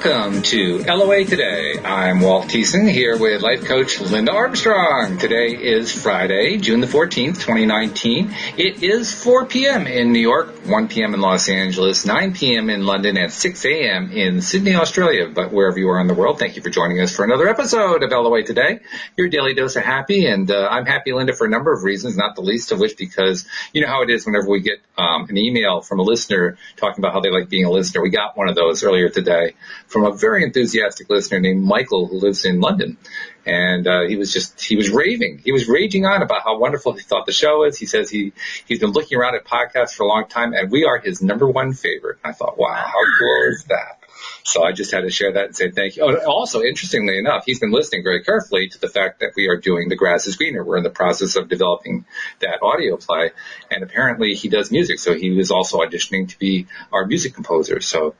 Welcome to LOA Today. I'm Walt Thiessen here with life coach Linda Armstrong. Today is Friday, June the 14th, 2019. It is 4 p.m. in New York, 1 p.m. in Los Angeles, 9 p.m. in London, and 6 a.m. in Sydney, Australia. But wherever you are in the world, thank you for joining us for another episode of LOA Today, your daily dose of happy. And I'm happy, Linda, for a number of reasons, not the least of which because you know how it is whenever we get an email from a listener talking about how they like being a listener. We got one of those earlier today from a very enthusiastic listener named Michael who lives in London. And he was raving. He was raging on about how wonderful he thought the show is. He says he's been looking around at podcasts for a long time, and we are his number one favorite. I thought, wow, how cool is that? So I just had to share that and say thank you. Oh, also, interestingly enough, he's been listening very carefully to the fact that we are doing The Grass is Greener. We're in the process of developing that audio play, and apparently he does music, so he was also auditioning to be our music composer. So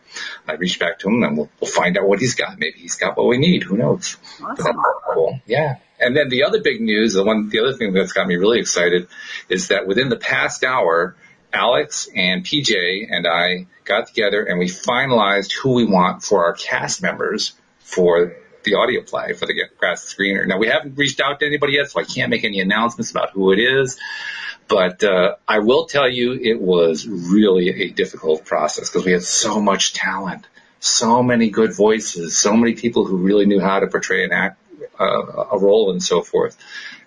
I reached back to him, and we'll find out what he's got. Maybe he's got what we need. Who knows? Awesome. Cool. Yeah. And then the other big news, the other thing that's got me really excited is that within the past hour, Alyx and PJ and I got together and we finalized who we want for our cast members for the audio play for The Grass is Greener. Now, we haven't reached out to anybody yet, so I can't make any announcements about who it is. But I will tell you it was really a difficult process because we had so much talent, so many good voices, so many people who really knew how to portray an act, a role and so forth.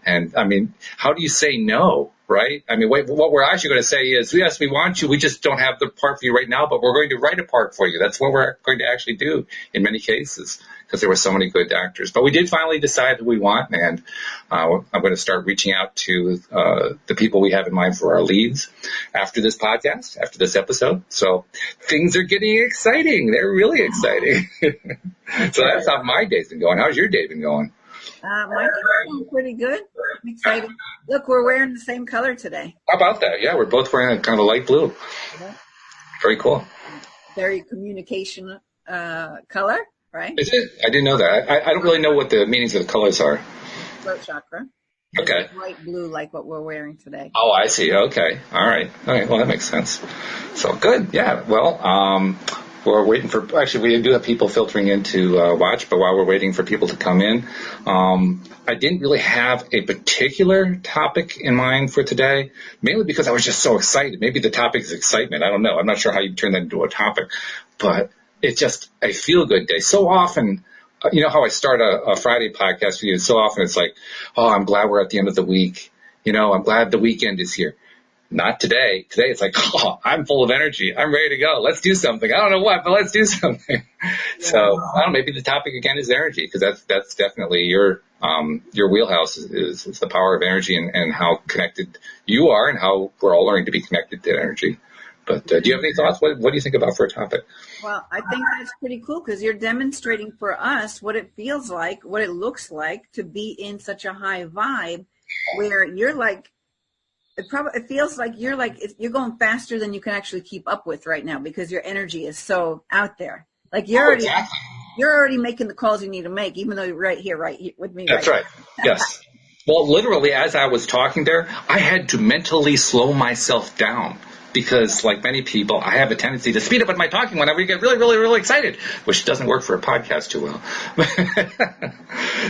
And, I mean, how do you say no, right? I mean, what we're actually going to say is, yes, we want you. We just don't have the part for you right now, but we're going to write a part for you. That's what we're going to actually do in many cases because there were so many good actors. But we did finally decide who we want, and I'm going to start reaching out to the people we have in mind for our leads after this podcast, after this episode. So things are getting exciting. They're really exciting. So that's how my day's been going. How's your day been going? My day's pretty good. I'm excited. Look, we're wearing the same color today. How about that? Yeah, we're both wearing kind of a light blue. Yeah. Very cool. Very communication color, right? Is it? I didn't know that. I don't really know what the meanings of the colors are. Throat chakra. Okay. Light blue like what we're wearing today. Oh, I see. Okay. All right. Well, that makes sense. So good. Yeah. Well, we're waiting for, actually, we do have people filtering in to watch, but while we're waiting for people to come in, I didn't really have a particular topic in mind for today, mainly because I was just so excited. Maybe the topic is excitement. I don't know. I'm not sure how you turn that into a topic, but it's just a feel-good day. So often, you know how I start a Friday podcast for you, so often it's like, oh, I'm glad we're at the end of the week. You know, I'm glad the weekend is here. Not today. Today it's like, oh, I'm full of energy. I'm ready to go. Let's do something. I don't know what, but let's do something. Yeah. So I don't know, maybe the topic again is energy because that's definitely your wheelhouse is the power of energy and how connected you are and how we're all learning to be connected to energy. But do you have any thoughts? What do you think about for a topic? Well, I think that's pretty cool because you're demonstrating for us what it feels like, what it looks like to be in such a high vibe where you're like, it feels like you're going faster than you can actually keep up with right now because your energy is so out there. Like you're already making the calls you need to make, even though you're right here with me. That's right. Yes. Well, literally, as I was talking there, I had to mentally slow myself down. Because, like many people, I have a tendency to speed up with my talking whenever you get really, really, really excited, which doesn't work for a podcast too well.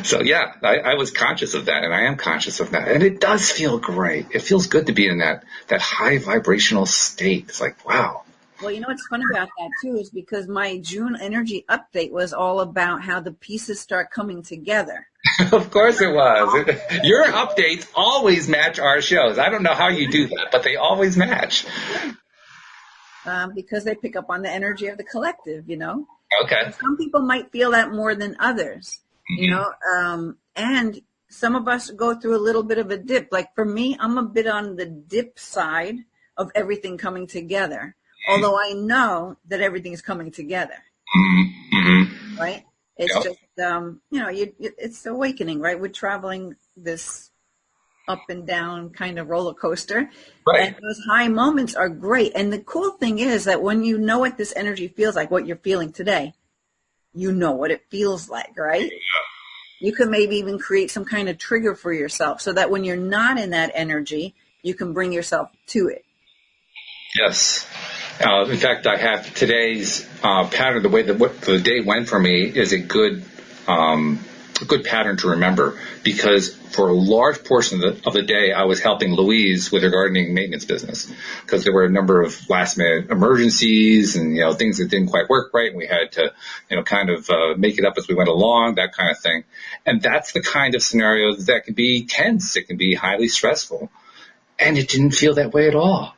So, yeah, I was conscious of that, and I am conscious of that. And it does feel great. It feels good to be in that high vibrational state. It's like, wow. Well, you know what's fun about that, too, is because my June energy update was all about how the pieces start coming together. Of course it was. Your updates always match our shows. I don't know how you do that, but they always match. Because they pick up on the energy of the collective, you know. Okay. Some people might feel that more than others, you know. And some of us go through a little bit of a dip. Like for me, I'm a bit on the dip side of everything coming together. Although I know that everything is coming together. Mm-hmm. Right? It's just, you know, it's awakening, right? We're traveling this up and down kind of roller coaster. Right. And those high moments are great. And the cool thing is that when you know what this energy feels like, what you're feeling today, you know what it feels like, right? Yeah. You can maybe even create some kind of trigger for yourself so that when you're not in that energy, you can bring yourself to it. Yes. In fact, I have today's pattern. The way that what the day went for me is a good pattern to remember, because for a large portion of the day, I was helping Louise with her gardening maintenance business, because there were a number of last minute emergencies and, things that didn't quite work right. And we had to, kind of make it up as we went along, that kind of thing. And that's the kind of scenarios that can be tense. It can be highly stressful. And it didn't feel that way at all.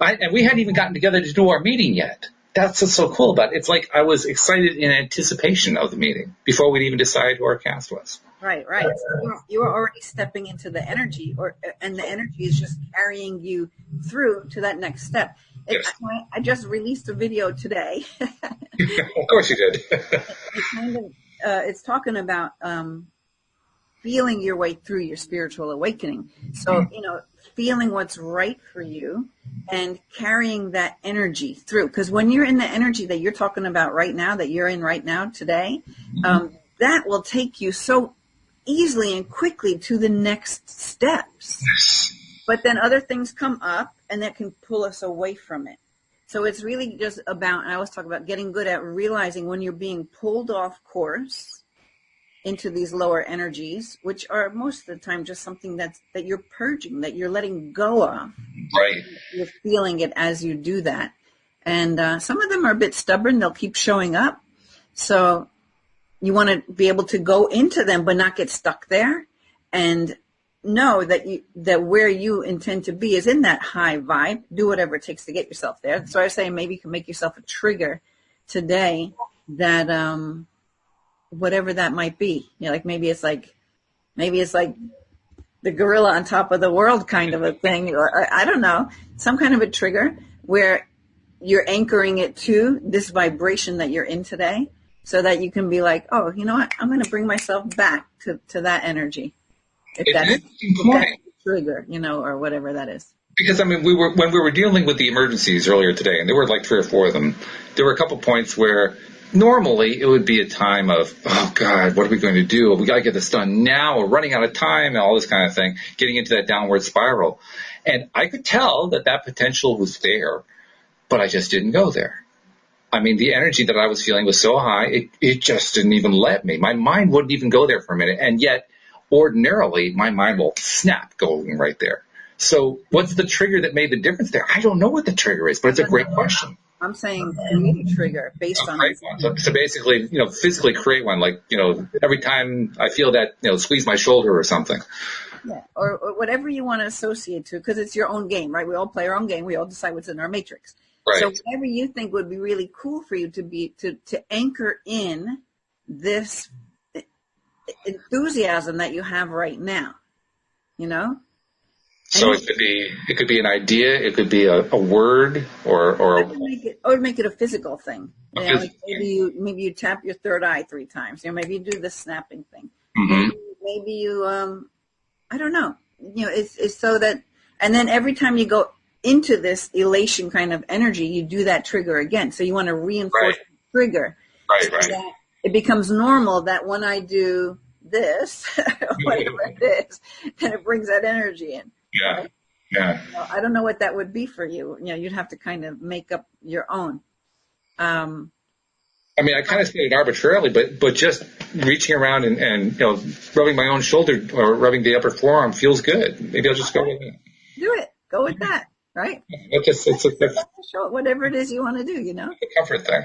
And we hadn't even gotten together to do our meeting yet. That's what's so cool about it. It's like I was excited in anticipation of the meeting before we'd even decide who our cast was. Right. So you were already stepping into the energy, and the energy is just carrying you through to that next step. Yes. I just released a video today. Of course you did. It's talking about feeling your way through your spiritual awakening. So, feeling what's right for you and carrying that energy through. Because when you're in the energy that you're talking about right now, that you're in right now today, that will take you so easily and quickly to the next steps. But then other things come up and that can pull us away from it. So it's really just about, and I always talk about getting good at realizing when you're being pulled off course into these lower energies, which are most of the time just something that you're purging, that you're letting go of. Right. You're feeling it as you do that. And some of them are a bit stubborn. They'll keep showing up. So you want to be able to go into them but not get stuck there, and know that where you intend to be is in that high vibe. Do whatever it takes to get yourself there. So I say maybe you can make yourself a trigger today that whatever that might be. Like maybe it's like the gorilla on top of the world kind of a thing, or I don't know, some kind of a trigger where you're anchoring it to this vibration that you're in today, so that you can be like, oh, you know what? I'm going to bring myself back to that energy. If that's the trigger, or whatever that is. Because, when we were dealing with the emergencies earlier today, and there were like 3 or 4 of them, there were a couple points where normally it would be a time of, oh, God, what are we going to do? We got to get this done now. We're running out of time and all this kind of thing, getting into that downward spiral. And I could tell that potential was there, but I just didn't go there. The energy that I was feeling was so high, it just didn't even let me. My mind wouldn't even go there for a minute. And yet, ordinarily, my mind will snap going right there. So what's the trigger that made the difference there? I don't know what the trigger is, but it's a great question. I'm saying create a trigger based on create one. So basically, physically create one. Like, every time I feel that, squeeze my shoulder or something. Yeah, or whatever you want to associate to, because it's your own game, right? We all play our own game. We all decide what's in our matrix. Right. So whatever you think would be really cool for you to anchor in this enthusiasm that you have right now, So it could be an idea, it could be a word, or make it a physical thing. Like maybe you tap your third eye 3 times. Maybe you do the snapping thing. Mm-hmm. Maybe you I don't know. It's so that, and then every time you go into this elation kind of energy, you do that trigger again. So you want to reinforce the trigger. Right. That it becomes normal that when I do this, whatever it is, then it brings that energy in. Yeah. Right? Yeah. Well, I don't know what that would be for you. You'd have to kind of make up your own. I kind of said it arbitrarily, but just reaching around and rubbing my own shoulder or rubbing the upper forearm feels good. Maybe I'll just go with it. Do it. Go with that. Right? It's whatever it is you want to do, It's a comfort thing,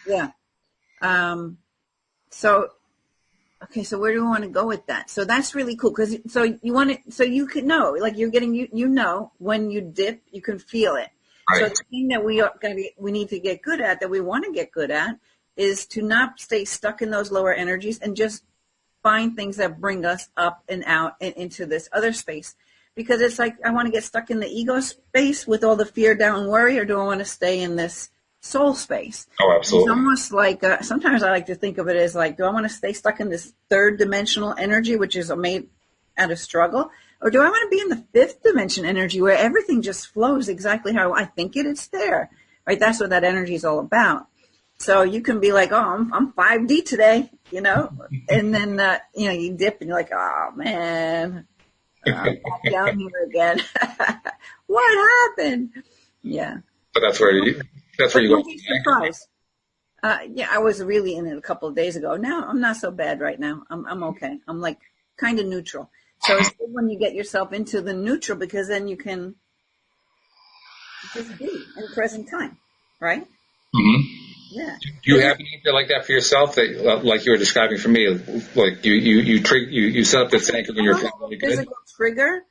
Yeah. So where do we want to go with that? So that's really cool, because so you can know, like you're getting, when you dip, you can feel it. Right. So the thing that we need to get good at, that we want to get good at, is to not stay stuck in those lower energies and just find things that bring us up and out and into this other space. Because it's like, I want to get stuck in the ego space with all the fear, doubt, and worry, or do I want to stay in this soul space? Oh, absolutely. It's almost like, sometimes I like to think of it as like, do I want to stay stuck in this 3rd dimensional energy, which is made out of struggle? Or do I want to be in the 5th dimension energy where everything just flows exactly how I think it's there, right? That's what that energy is all about. So you can be like, oh, I'm 5D today, and then, you dip and you're like, oh, man. Back down here again. What happened? Yeah. But that's where you Don't go. be surprised. Yeah, I was really in it a couple of days ago. Now I'm not so bad right now. I'm okay. I'm like kind of neutral. So it's good when you get yourself into the neutral, because then you can just be in present time, right? Mm-hmm. Yeah. Do you have anything like that for yourself, that like you were describing for me, like you set up this anchor when you're feeling really good? Physical trigger.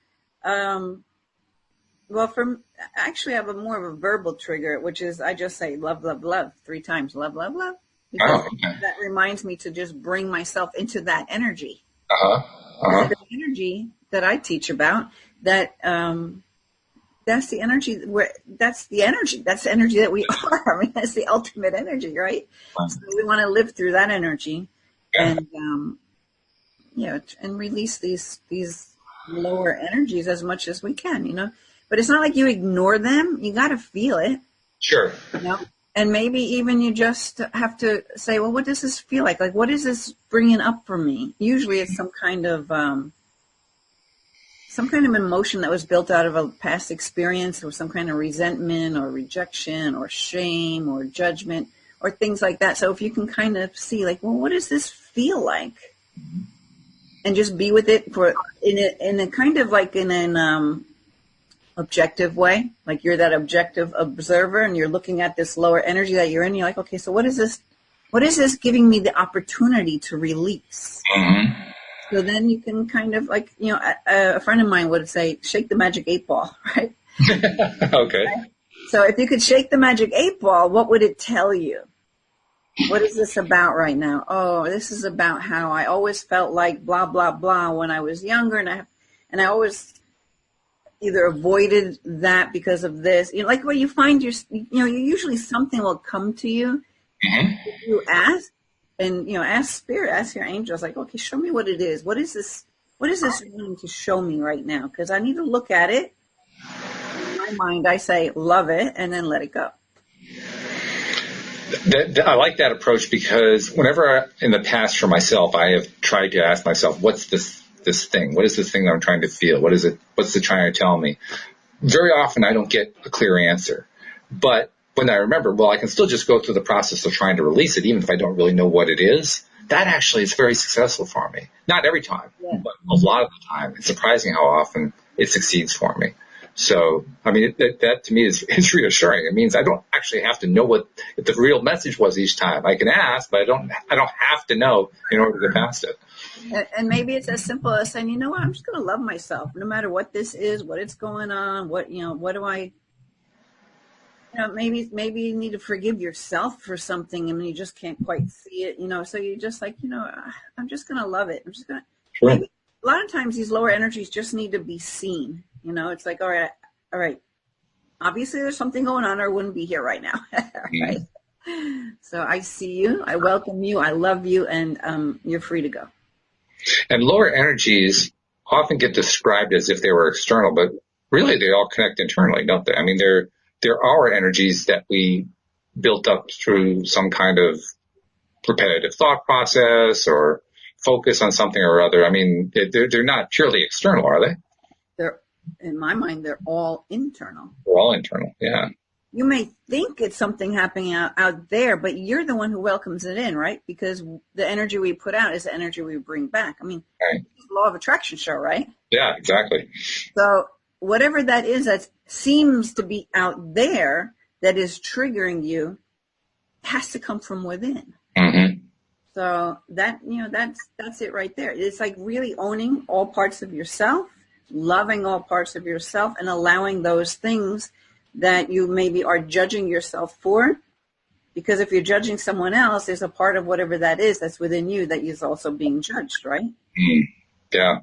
Well, actually, I have more of a verbal trigger, which is I just say love, love, love 3 times. Love, love, love. Because that reminds me to just bring myself into that energy. The energy that I teach about, that's the energy that's the energy that we are. I mean, that's the ultimate energy, right? So we want to live through that energy, and and release these lower energies as much as we can. But it's not like you ignore them. You got to feel it. Sure. And maybe even you just have to say, well, what does this feel like? Like, what is this bringing up for me? Usually it's some kind of emotion that was built out of a past experience, or some kind of resentment or rejection or shame or judgment or things like that. So if you can kind of see, like, well, what does this feel like? And just be with it in a kind of like in an objective way, like you're that objective observer and you're looking at this lower energy that you're in. You're like, okay, so what is this giving me the opportunity to release? Mm-hmm. So then you can kind of like, a friend of mine would say, shake the magic 8 ball, right? Okay. Right? So if you could shake the magic 8 ball, what would it tell you? What is this about right now? Oh, this is about how I always felt like blah, blah, blah when I was younger. And I always either avoided that because of this. Like where you find usually something will come to you. Mm-hmm. If you ask. And, ask spirit, ask your angels, like, okay, show me what it is. What is this wanting to show me right now? Because I need to look at it. In my mind, I say, love it, and then let it go. I like that approach, because whenever in the past for myself, I have tried to ask myself, what's this thing? What is this thing that I'm trying to feel? What is it? What's it trying to tell me? Very often I don't get a clear answer. But when I remember, well, I can still just go through the process of trying to release it, even if I don't really know what it is. That actually is very successful for me. Not every time, but a lot of the time. It's surprising how often it succeeds for me. So, I mean, that to me is reassuring. It means I don't actually have to know what the real message was each time. I can ask, but I don't have to know in order to get past it. And maybe it's as simple as saying, you know what, I'm just going to love myself, no matter what this is, what it's going on, what do I. Maybe you need to forgive yourself for something and you just can't quite see it, so you're just like, I'm just going to love it. I'm just going to, maybe a lot of times these lower energies just need to be seen. It's like, all right. Obviously there's something going on or I wouldn't be here right now. Right. So I see you. I welcome you. I love you. And you're free to go. And lower energies often get described as if they were external, but really they all connect internally, don't they? I mean, there are energies that we built up through some kind of repetitive thought process or focus on something or other. I mean, they're not purely external, are they? In my mind, they're all internal. They're all internal, yeah. You may think it's something happening out there, but you're the one who welcomes it in, right? Because the energy we put out is the energy we bring back. I mean, right. It's the law of attraction show, right? Yeah, exactly. So whatever that is that seems to be out there that is triggering you has to come from within. Mm-hmm. So that's it right there. It's like really owning all parts of yourself, loving all parts of yourself, and allowing those things that you maybe are judging yourself for. Because if you're judging someone else, there's a part of whatever that is that's within you that is also being judged, right? Mm. Yeah.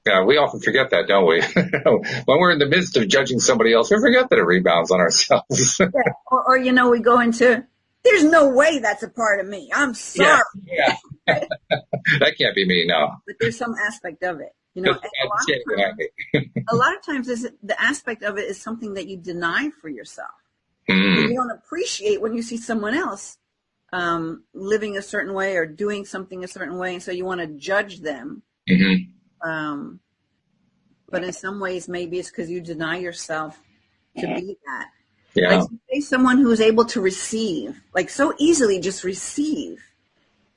Yeah, we often forget that, don't we? When we're in the midst of judging somebody else, we forget that it rebounds on ourselves. Yeah. Or we go into, there's no way that's a part of me. I'm sorry. Yeah. That can't be me, no. But there's some aspect of it. And a lot of times the aspect of it is something that you deny for yourself. You don't appreciate when you see someone else living a certain way or doing something a certain way, and so you want to judge them. Mm-hmm. But in some ways, maybe it's because you deny yourself to be that. Yeah. Like say someone who is able to receive, like so easily just receive.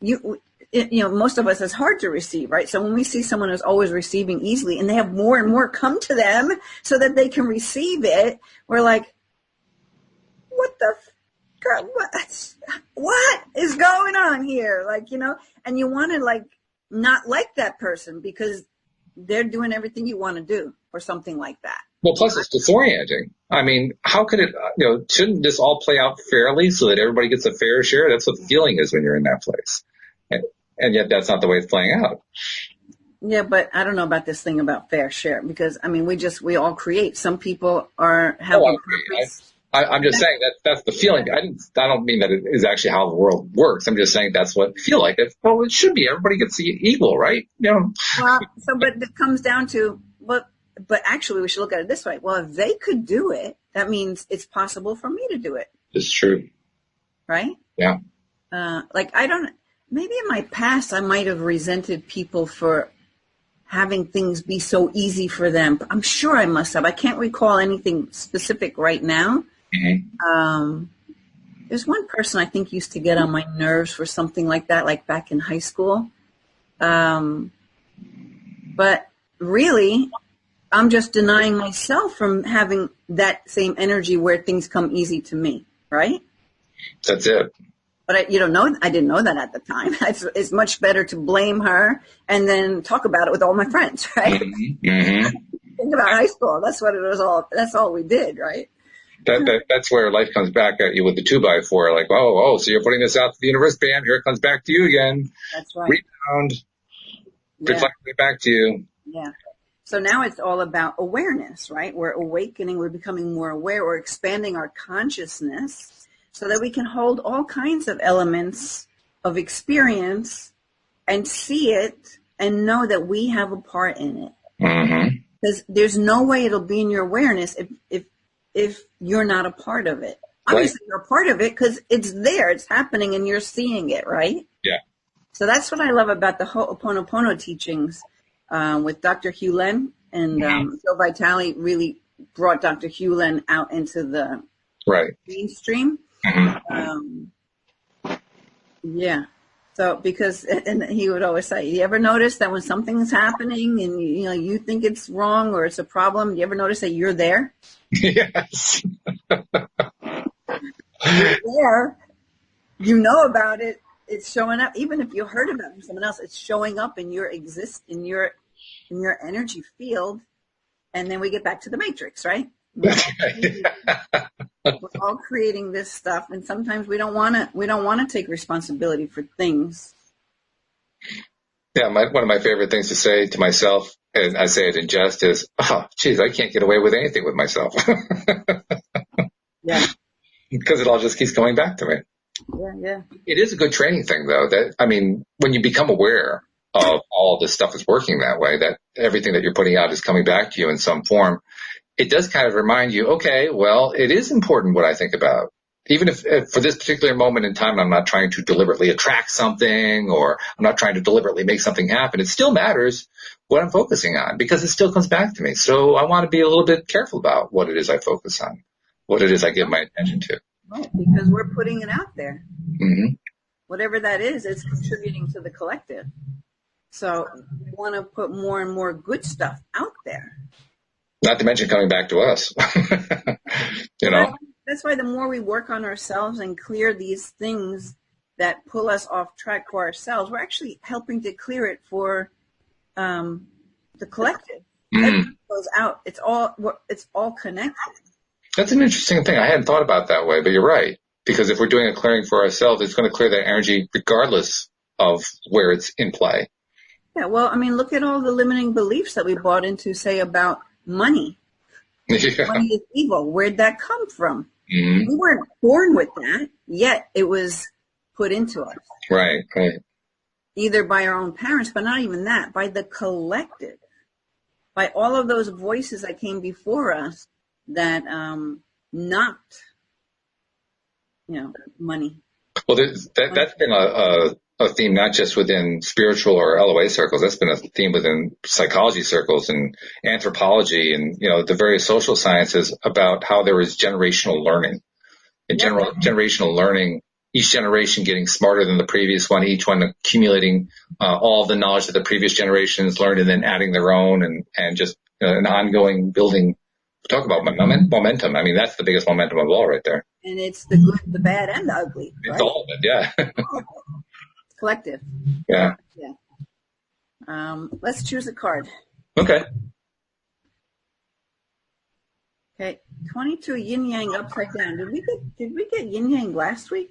Most of us, it's hard to receive, right? So when we see someone who's always receiving easily and they have more and more come to them so that they can receive it, we're like, what the God, what is going on here? Like, and you want to like not like that person because they're doing everything you want to do or something like that. Well, plus it's disorienting. I mean, how could it, shouldn't this all play out fairly so that everybody gets a fair share? That's what the feeling is when you're in that place. And yet that's not the way it's playing out. Yeah, but I don't know about this thing about fair share because, I mean, we all create. Some people have a purpose. I'm just saying that's the feeling. I don't mean that it is actually how the world works. I'm just saying that's what I feel like. Well, it should be. Everybody gets equal, right? Well, but it comes down to, but actually we should look at it this way. Well, if they could do it, that means it's possible for me to do it. It's true. Right? Yeah. Maybe in my past I might have resented people for having things be so easy for them. I'm sure I must have. I can't recall anything specific right now. Mm-hmm. There's one person I think used to get on my nerves for something like that, like back in high school. But really, I'm just denying myself from having that same energy where things come easy to me, right? That's it. But I didn't know that at the time. It's much better to blame her and then talk about it with all my friends, right? Mm-hmm. Think about high school. That's what it was all. That's all we did, right? That's where life comes back at you with the 2x4. Like, so you're putting this out to the universe, bam, here it comes back to you again. That's right. Rebound. Reflecting it back to you. Yeah. So now it's all about awareness, right? We're awakening. We're becoming more aware. We're expanding our consciousness so that we can hold all kinds of elements of experience and see it and know that we have a part in it. Mm-hmm. Because there's no way it'll be in your awareness if you're not a part of it. Obviously, right. You're a part of it because it's there, it's happening, and you're seeing it, right? Yeah. So that's what I love about the Ho'oponopono teachings with Dr. Hugh Len. And Joe Vitale really brought Dr. Hugh Len out into the mainstream. Mm-hmm. Yeah. So and he would always say, you ever notice that when something's happening and you think it's wrong or it's a problem, you ever notice that you're there? Yes. You're there. You know about it. It's showing up. Even if you heard about it from someone else, it's showing up in your in your energy field. And then we get back to the matrix, right? We're all creating this stuff, and sometimes we don't want to take responsibility for things. Yeah, one of my favorite things to say to myself, and I say it in jest, is, "Oh, geez, I can't get away with anything with myself." Yeah, because it all just keeps coming back to me. Yeah. It is a good training thing, though. When you become aware of all this stuff is working that way, that everything that you're putting out is coming back to you in some form. It does kind of remind you, okay, well, it is important what I think about. Even if for this particular moment in time, I'm not trying to deliberately attract something or I'm not trying to deliberately make something happen. It still matters what I'm focusing on because it still comes back to me. So I want to be a little bit careful about what it is I focus on, what it is I give my attention to. Right, because we're putting it out there. Mm-hmm. Whatever that is, it's contributing to the collective. So we want to put more and more good stuff out there. Not to mention coming back to us. That's why the more we work on ourselves and clear these things that pull us off track for ourselves, we're actually helping to clear it for the collective. Everything goes out. It's all connected. That's an interesting thing. I hadn't thought about that way, but you're right. Because if we're doing a clearing for ourselves, it's going to clear that energy regardless of where it's in play. Yeah, well, look at all the limiting beliefs that we bought into, say, about money. Yeah. Money is evil. Where'd that come from? Mm-hmm. We weren't born with that, yet it was put into us. Right. Either by our own parents, but not even that, by the collective, by all of those voices that came before us that knocked, money. Well, that's been a theme not just within spiritual or LOA circles. That's been a theme within psychology circles and anthropology and, the various social sciences about how there is generational learning. In general, generational learning, each generation getting smarter than the previous one, each one accumulating all the knowledge that the previous generations learned and then adding their own and just an ongoing building. Talk about momentum. I mean, that's the biggest momentum of all right there. And it's the good, the bad, and the ugly. Right? It's all of it, yeah. Collective. Yeah. Yeah. Let's choose a card. Okay. Okay. 22 yin yang upside down. Did we get yin yang last week?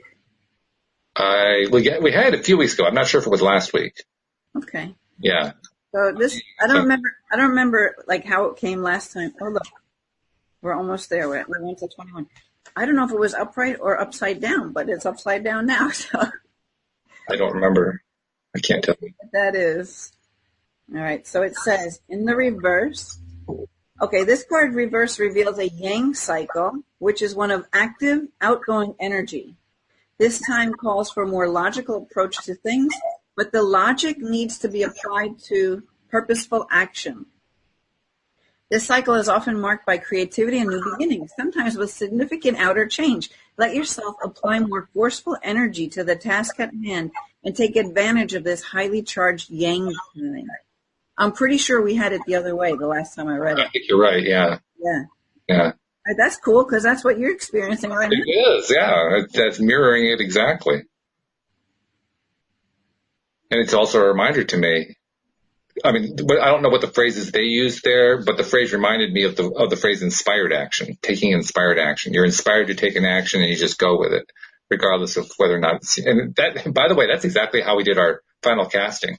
We had a few weeks ago. I'm not sure if it was last week. Okay. Yeah. So I don't remember like how it came last time. Oh look, we're almost there. We went to 21. I don't know if it was upright or upside down, but it's upside down now. So I don't remember. I can't tell you. That is. All right. So it says in the reverse. Okay, this card reverse reveals a yang cycle, which is one of active, outgoing energy. This time calls for a more logical approach to things, but the logic needs to be applied to purposeful action. This cycle is often marked by creativity and new beginnings, sometimes with significant outer change. Let yourself apply more forceful energy to the task at hand and take advantage of this highly charged yang feeling. I'm pretty sure we had it the other way the last time I read it. I think you're right, yeah. Yeah. That's cool because that's what you're experiencing right now. It is, yeah. That's mirroring it exactly. And it's also a reminder to me. I mean, I don't know what the phrases they used there, but the phrase reminded me of the phrase inspired action, taking inspired action. You're inspired to take an action and you just go with it, regardless of whether or not and that, by the way, that's exactly how we did our final casting.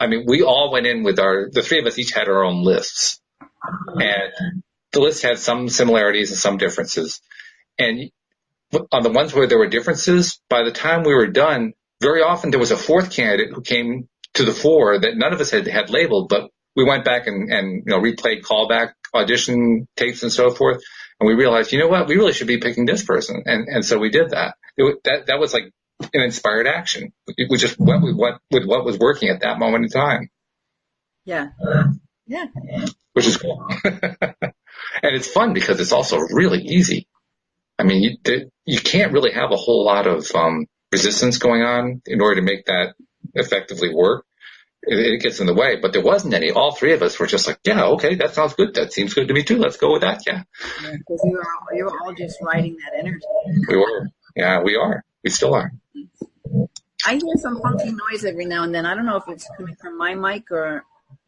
I mean, we all went in with the three of us each had our own lists. And the list had some similarities and some differences. And on the ones where there were differences, by the time we were done, very often there was a fourth candidate who came to the fore that none of us had labeled, but we went back and replayed callback audition tapes and so forth. And we realized, you know what, we really should be picking this person. And so we did that. That was like an inspired action. We just went with what was working at that moment in time. Yeah. Yeah. Which is cool. And it's fun because it's also really easy. I mean, you can't really have a whole lot of resistance going on in order to make that effectively work. It gets in the way, but there wasn't any. All three of us were just like, yeah, okay, that sounds good. That seems good to me too. Let's go with that. Yeah. Because you were all just riding that energy. We were. Yeah, we are. We still are. I hear some funky noise every now and then. I don't know if it's coming from my mic or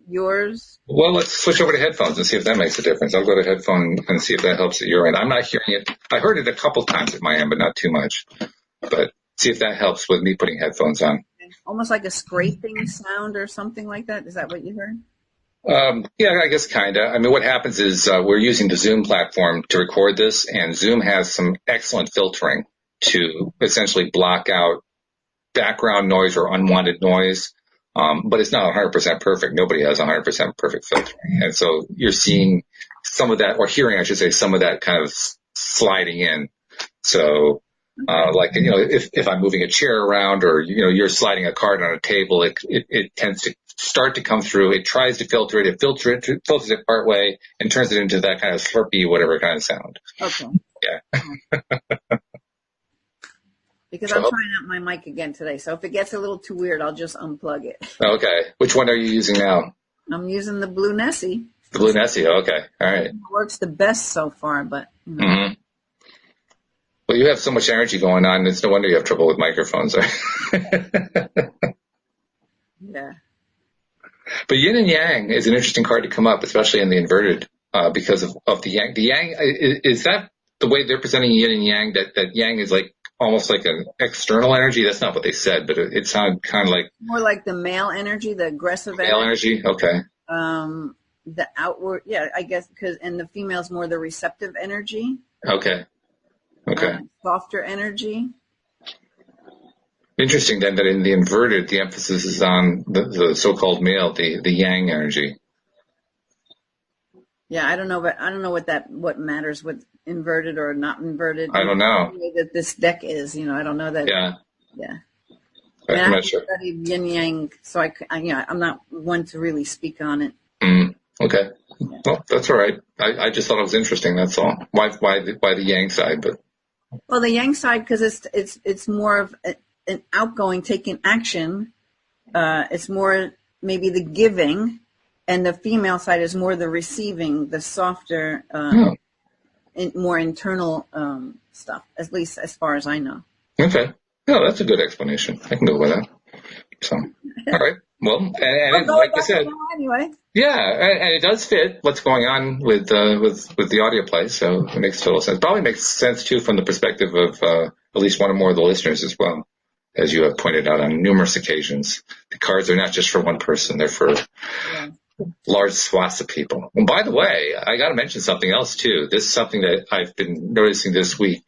yours. Well, let's switch over to headphones and see if that makes a difference. I'll go to headphone and see if that helps at your end. I'm not hearing it. I heard it a couple times at my end, but not too much. But see if that helps with me putting headphones on. Almost like a scraping sound or something like that. Is that what you heard? Yeah, I guess kind of. I mean, what happens is we're using the Zoom platform to record this, and Zoom has some excellent filtering to essentially block out background noise or unwanted noise. But it's not 100% perfect. Nobody has 100% perfect filtering. And so you're seeing some of that, or hearing, I should say, some of that kind of sliding in. So, if I'm moving a chair around or, you're sliding a card on a table, it tends to start to come through. It tries to filter it. It filters it part way and turns it into that kind of slurpy, whatever kind of sound. Okay. Yeah. Because I'm trying out my mic again today, so if it gets a little too weird, I'll just unplug it. Okay. Which one are you using now? I'm using the Blue Nessie. The Blue Nessie, okay. All right. It works the best so far, but... Mm-hmm. Well, you have so much energy going on, it's no wonder you have trouble with microphones. Yeah. But yin and yang is an interesting card to come up, especially in the inverted, because of the yang. The yang, is that the way they're presenting yin and yang, that yang is like almost like an external energy? That's not what they said, but it sounded kind of like... More like the male energy, the aggressive male energy. Okay. The outward, yeah, I guess, and the female's more the receptive energy. Okay. Softer energy. Interesting then that in the inverted, the emphasis is on the so-called male, the yang energy. Yeah, I don't know what matters with inverted or not inverted. I don't know. The way that this deck is, I don't know that. Yeah. Yeah. I I'm not haven't sure. studied yin yang, so I'm not one to really speak on it. Okay. Well, that's all right. I just thought it was interesting. That's all. Why the yang side? But Well, the yang side, because it's more of an outgoing, taking action. It's more maybe the giving, and the female side is more the receiving, the softer, more internal stuff. At least as far as I know. okay. No, that's a good explanation. I can go with that. So, all right. Well, and like I said, anyway. yeah, and it does fit what's going on with the audio play, so it makes total sense. Probably makes sense too from the perspective of at least one or more of the listeners as well, as you have pointed out on numerous occasions. The cards are not just for one person; they're for large swaths of people. And by the way, I got to mention something else too. This is something that I've been noticing this week.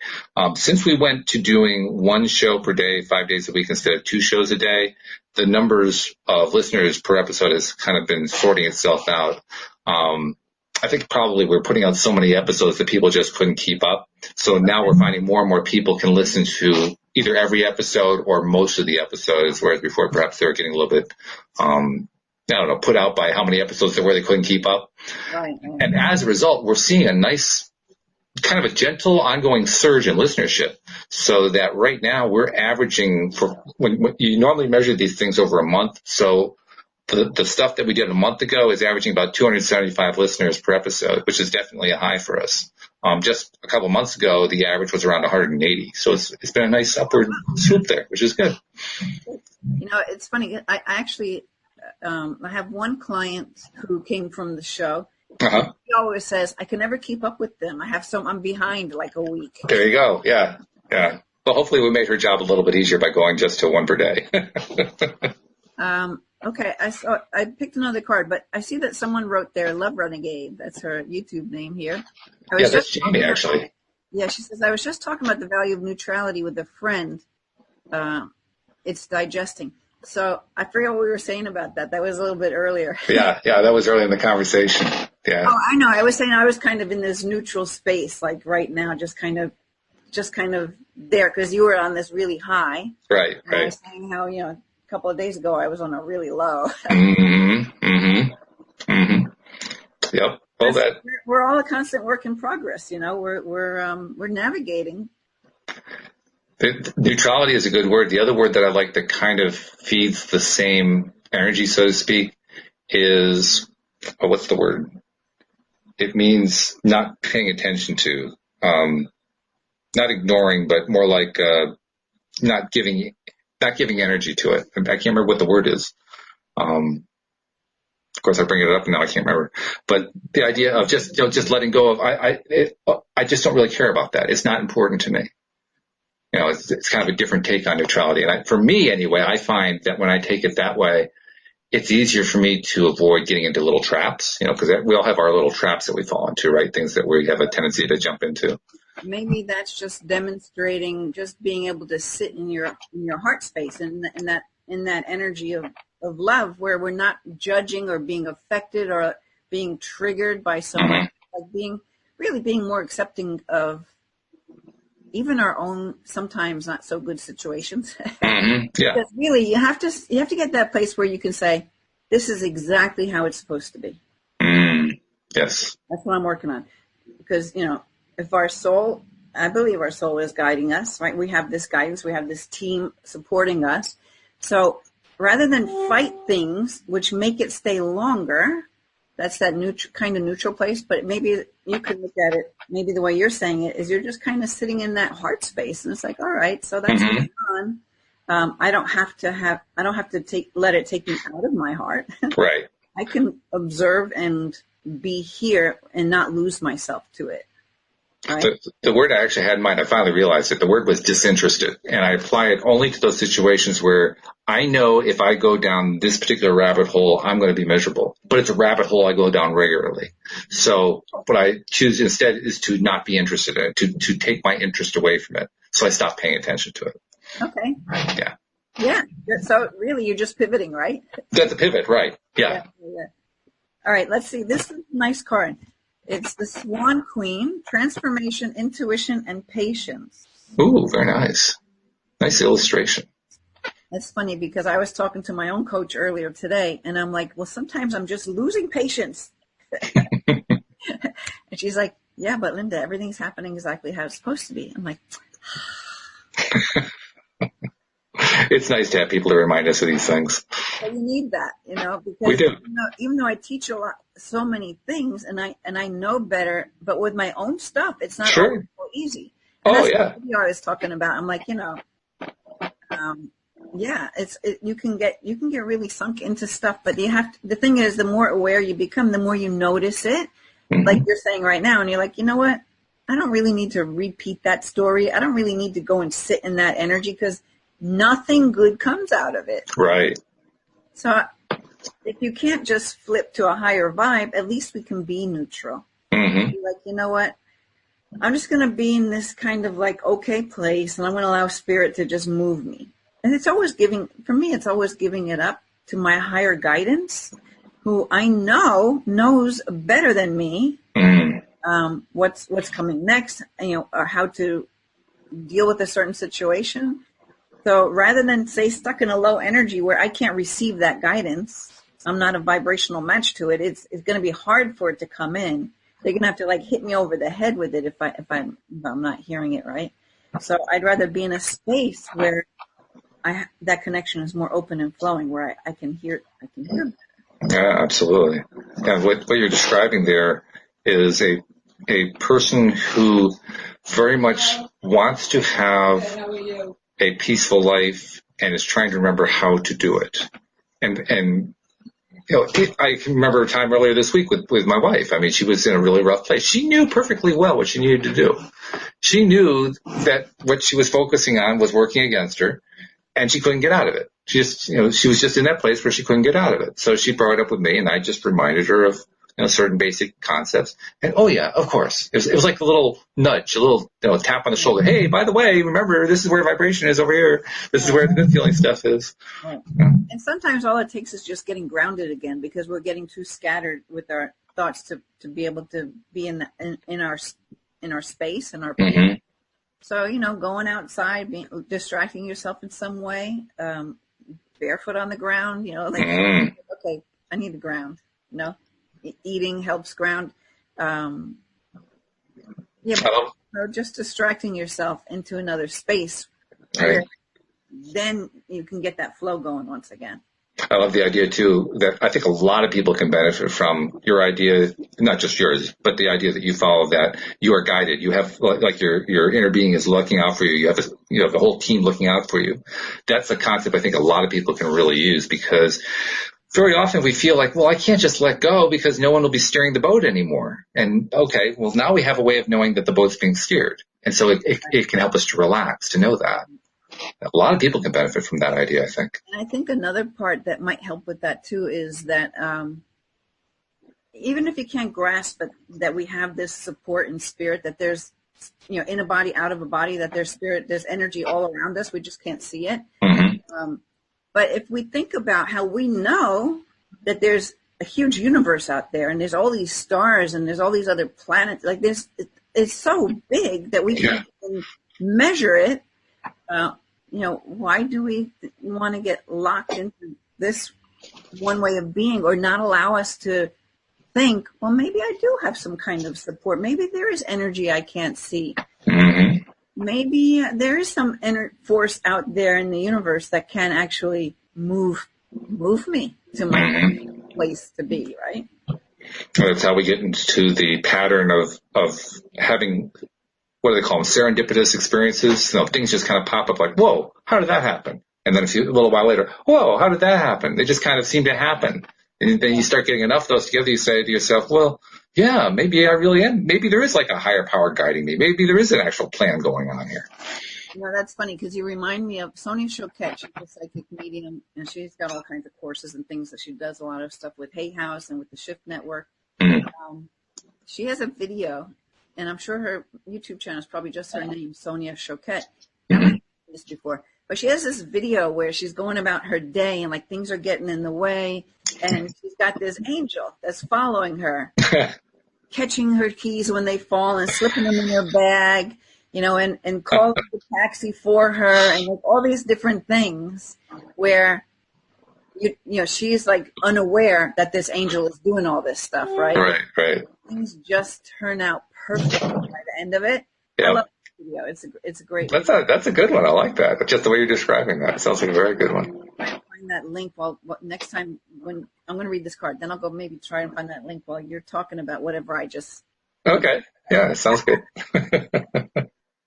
Since we went to doing one show per day, 5 days a week instead of 2 shows a day, the numbers of listeners per episode has kind of been sorting itself out. I think probably we're putting out so many episodes that people just couldn't keep up. So now we're finding more and more people can listen to either every episode or most of the episodes, whereas before perhaps they were getting a little bit, I don't know, put out by how many episodes there were they couldn't keep up. Right. And as a result, we're seeing a nice kind of a gentle ongoing surge in listenership, so that right now we're averaging for when you normally measure these things over a month. So the stuff that we did a month ago is averaging about 275 listeners per episode, which is definitely a high for us. Just a couple months ago, the average was around 180. So it's been a nice upward swoop there, which is good. You know, it's funny. I actually, I have one client who came from the show. Uh-huh. He always says, I can never keep up with them. I'm behind like a week. There you go. Yeah. Yeah. Well, hopefully we made her job a little bit easier by going just to 1 per day. Okay. I picked another card, but I see that someone wrote there, Love Renegade. That's her YouTube name here. Yeah, that's Jamie, actually. Yeah, she says, I was just talking about the value of neutrality with a friend. It's digesting. So I forget what we were saying about that. That was a little bit earlier. Yeah, that was early in the conversation. Yeah. Oh, I know. I was saying I was kind of in this neutral space, like right now, just kind of there, because you were on this really high. Right. I was saying how, a couple of days ago I was on a really low. Yep. Well, we're all a constant work in progress. We're navigating. Neutrality is a good word. The other word that I like that kind of feeds the same energy, so to speak, is, what's the word? It means not paying attention to, not ignoring, but more like not giving energy to it. I can't remember what the word is. Of course, I bring it up and now I can't remember. But the idea of just letting go of, I just don't really care about that. It's not important to me. It's kind of a different take on neutrality. And for me, anyway, I find that when I take it that way, it's easier for me to avoid getting into little traps, because we all have our little traps that we fall into, right? Things that we have a tendency to jump into. Maybe that's just demonstrating, just being able to sit in your heart space and in that energy of love, where we're not judging or being affected or being triggered by someone, like being more accepting of even our own sometimes not so good situations. Yeah. Because really, you have to get that place where you can say, this is exactly how it's supposed to be. Yes. That's what I'm working on. Because, if our soul, I believe our soul is guiding us, right? We have this guidance. We have this team supporting us. So rather than fight things, which make it stay longer, that's that kind of neutral place. But maybe you could look at it, maybe the way you're saying it is you're just kind of sitting in that heart space. And it's like, all right, so that's going on. I don't have to let it take me out of my heart. Right. I can observe and be here and not lose myself to it. Right? The word I actually had in mind, I finally realized it. The word was disinterested. And I apply it only to those situations where I know if I go down this particular rabbit hole, I'm going to be miserable. But it's a rabbit hole I go down regularly. So what I choose instead is to not be interested in it, to take my interest away from it. So I stop paying attention to it. Okay. Yeah. Yeah. So really, you're just pivoting, right? That's a pivot, right? Yeah. All right. Let's see. This is a nice card. It's the Swan Queen, Transformation, Intuition, and Patience. Ooh, very nice. Nice illustration. That's funny because I was talking to my own coach earlier today, and I'm like, well, sometimes I'm just losing patience. And she's like, yeah, but Linda, everything's happening exactly how it's supposed to be. I'm like, It's nice to have people to remind us of these things. well, you need that, because We do. even though I teach so many things, and I know better, but with my own stuff, it's not Sure. always so easy. And Oh, that's yeah. what I was talking about. I'm like, yeah, you can get really sunk into stuff, but the thing is, the more aware you become, the more you notice it. Mm-hmm. Like you're saying right now, and you're like, you know what? I don't really need to repeat that story. I don't really need to go and sit in that energy because nothing good comes out of it. Right. So if you can't just flip to a higher vibe, at least we can be neutral. Mm-hmm. Like, you know what? I'm just going to be in this kind of like okay place, and I'm going to allow spirit to just move me. And it's always giving it up to my higher guidance, who I know knows better than me what's coming next, or how to deal with a certain situation. So rather than stay stuck in a low energy where I can't receive that guidance, I'm not a vibrational match to it. It's going to be hard for it to come in. They're going to have to like hit me over the head with it if I'm not hearing it right. So I'd rather be in a space where that connection is more open and flowing, where I can hear better. Yeah, absolutely. And what you're describing there is a person who very much wants to have a peaceful life and is trying to remember how to do it. And I can remember a time earlier this week with my wife. I mean, she was in a really rough place. She knew perfectly well what she needed to do. She knew that what she was focusing on was working against her, and she couldn't get out of it. She was just in that place where she couldn't get out of it. So she brought it up with me, and I just reminded her of certain basic concepts. And oh yeah, of course, it was like a little nudge, a little tap on the shoulder. Hey, by the way, remember this is where vibration is over here. This is where the good feeling stuff is. Right. And sometimes all it takes is just getting grounded again, because we're getting too scattered with our thoughts to be able to be in our space and our place. Mm-hmm. So going outside, distracting yourself in some way, barefoot on the ground. Okay, I need the ground. Eating helps ground. Just distracting yourself into another space. Right. Then you can get that flow going once again. I love the idea too that I think a lot of people can benefit from your idea, not just yours, but the idea that you follow, that you are guided. You have like your inner being is looking out for you. You have the whole team looking out for you. That's a concept I think a lot of people can really use, because very often we feel like, well, I can't just let go because no one will be steering the boat anymore. And okay, well, now we have a way of knowing that the boat's being steered. And so it can help us to relax, to know that. A lot of people can benefit from that idea, I think. And I think another part that might help with that too is that even if you can't grasp that we have this support in spirit, that there's, in a body, out of a body, that there's spirit, there's energy all around us. We just can't see it. Mm-hmm. But if we think about how we know that there's a huge universe out there, and there's all these stars, and there's all these other planets, like this, it's so big that we can't even measure it. Why do we want to get locked into this one way of being, or not allow us to think, well, maybe I do have some kind of support. Maybe there is energy I can't see. Mm-hmm. Maybe there is some inner force out there in the universe that can actually move me to my place to be, right? That's how we get into the pattern of having, what do they call them, serendipitous experiences. Things just kind of pop up like, whoa, how did that happen? And then a little while later, whoa, how did that happen? They just kind of seem to happen. And then you start getting enough of those together, you say to yourself, well, yeah, maybe I really am. Maybe there is like a higher power guiding me. Maybe there is an actual plan going on here. That's funny, because you remind me of Sonia Choquette. She's a psychic medium, and she's got all kinds of courses and things that she does a lot of stuff with Hay House and with the Shift Network. Mm-hmm. She has a video, and I'm sure her YouTube channel is probably just her name, Sonia Choquette. I've heard this before. But she has this video where she's going about her day, and like things are getting in the way, and she's got this angel that's following her, catching her keys when they fall and slipping them in her bag. and call the taxi for her and like all these different things where she's like unaware that this angel is doing all this stuff, right? Right. Things just turn out perfect by the end of it. Yeah. I love the video. It's a great. That's a good one. I like that. Just the way you're describing that. It sounds like a very good one. Find that link next time when I'm going to read this card, then I'll go maybe try and find that link while you're talking about whatever I just. Okay. Yeah, it sounds good.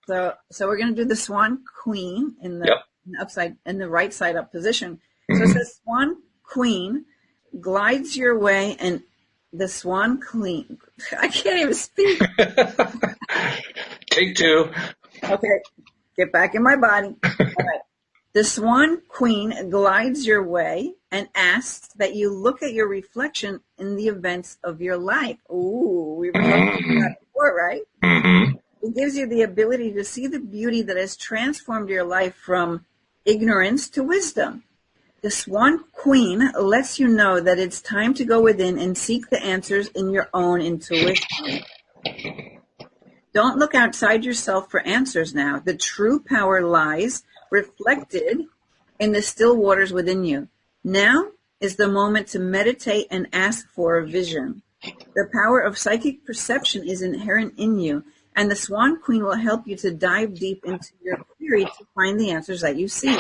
So we're going to do the Swan Queen in the right side up position. So it says Swan Queen glides your way, and the Swan Queen. I can't even speak. Take two. Okay, get back in my body. All right. The Swan Queen glides your way and asks that you look at your reflection in the events of your life. Ooh, we've talked about that before, right? Mm-hmm. It gives you the ability to see the beauty that has transformed your life from ignorance to wisdom. The Swan Queen lets you know that it's time to go within and seek the answers in your own intuition. Don't look outside yourself for answers now. The true power lies reflected in the still waters within you. Now is the moment to meditate and ask for a vision. The power of psychic perception is inherent in you, and the Swan Queen will help you to dive deep into your query to find the answers that you seek.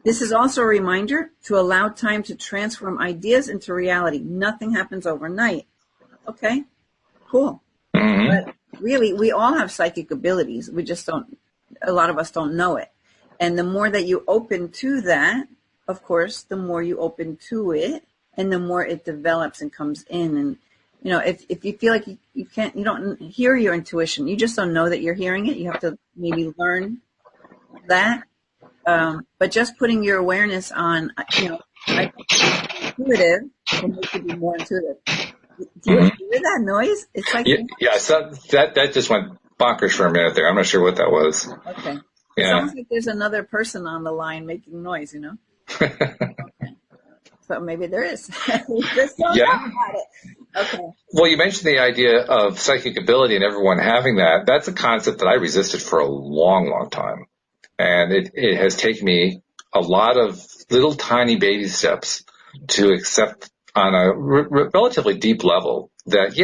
This is also a reminder to allow time to transform ideas into reality. Nothing happens overnight. Okay, cool. Mm-hmm. But really, we all have psychic abilities. We just don't, a lot of us don't know it. And the more that you open to that, of course, the more you open to it and the more it develops and comes in. And, if you feel like you don't hear your intuition, you just don't know that you're hearing it. You have to maybe learn that. But just putting your awareness on, intuitive will make you be more intuitive. Do you hear that noise? It's like so that just went bonkers for a minute there. I'm not sure what that was. Okay. Yeah. It's almost like there's another person on the line making noise, Okay. So maybe there is. We just don't know about it. Okay. Well, you mentioned the idea of psychic ability and everyone having that. That's a concept that I resisted for a long, long time. And it has taken me a lot of little tiny baby steps to accept on a relatively deep level that,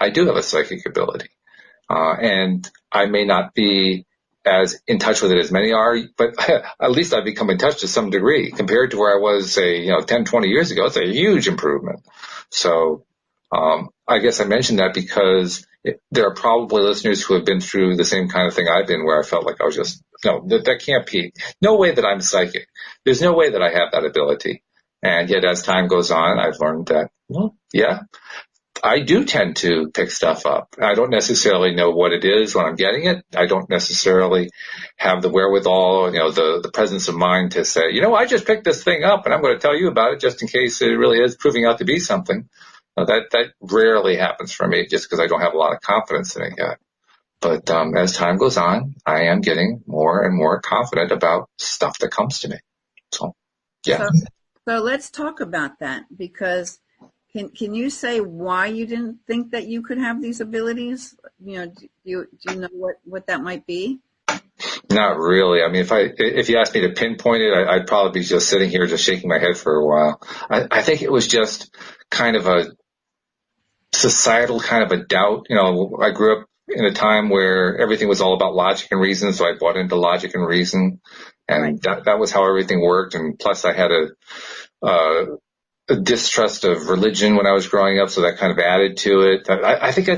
I do have a psychic ability. And I may not be as in touch with it as many are, but at least I've become in touch to some degree compared to where I was, say, 10, 20 years ago. It's a huge improvement. So, I guess I mentioned that because there are probably listeners who have been through the same kind of thing I've been, where I felt like I was just, that can't be, no way that I'm psychic. There's no way that I have that ability. And yet as time goes on, I've learned that, I do tend to pick stuff up. I don't necessarily know what it is when I'm getting it. I don't necessarily have the wherewithal, the presence of mind to say, I just picked this thing up and I'm going to tell you about it just in case it really is proving out to be something. That rarely happens for me just because I don't have a lot of confidence in it yet. But as time goes on, I am getting more and more confident about stuff that comes to me. So, yeah. So let's talk about that, because can you say why you didn't think that you could have these abilities? Do you know what that might be? Not really. I mean, if you asked me to pinpoint it, I'd probably be just sitting here just shaking my head for a while. I think it was just kind of a societal kind of a doubt. I grew up in a time where everything was all about logic and reason, so I bought into logic and reason, and that was how everything worked. And plus, I had a distrust of religion when I was growing up, so that kind of added to it. I think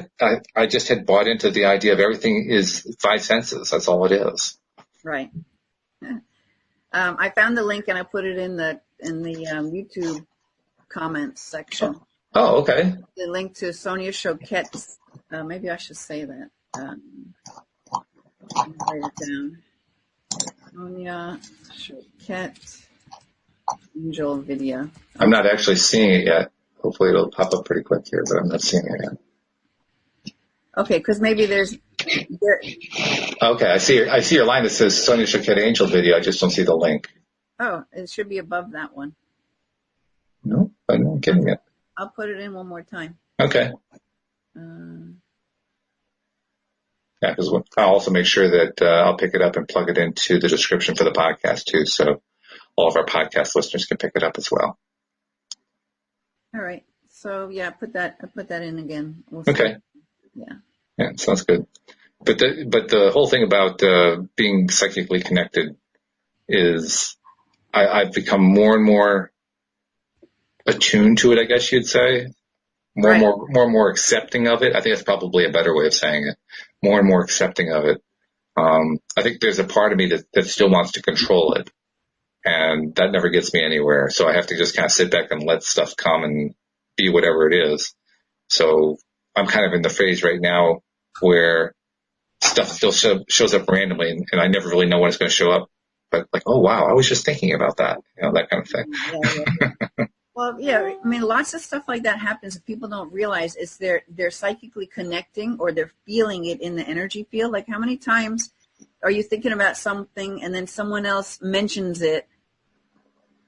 I just had bought into the idea of everything is five senses. That's all it is. Right. I found the link and I put it in the YouTube comments section. Oh, okay. The link to Sonia Choquette's. Maybe I should say that. Write it down. Sonia Choquette Angel video. I'm not actually seeing it yet. Hopefully it'll pop up pretty quick here, but I'm not seeing it yet. Okay, because maybe there's. Okay, I see your line that says Sonia Choquette Angel video. I just don't see the link. Oh, it should be above that one. No, I'm not getting it. I'll put it in one more time. Okay. Yeah, because I'll also make sure that I'll pick it up and plug it into the description for the podcast too, so all of our podcast listeners can pick it up as well. All right. So yeah, I put that in again. Okay. Yeah. Yeah, sounds good. But the whole thing about being psychically connected is I've become more and more attuned to it, I guess you'd say. More and more accepting of it. I think that's probably a better way of saying it. More and more accepting of it. I think there's a part of me that still wants to control it, and that never gets me anywhere. So I have to just kind of sit back and let stuff come and be whatever it is. So I'm kind of in the phase right now where stuff still shows up randomly, and I never really know when it's going to show up. But like, oh wow, I was just thinking about that, that kind of thing. Yeah. Well, yeah, I mean, lots of stuff like that happens if people don't realize it's they're psychically connecting or they're feeling it in the energy field. Like, how many times are you thinking about something and then someone else mentions it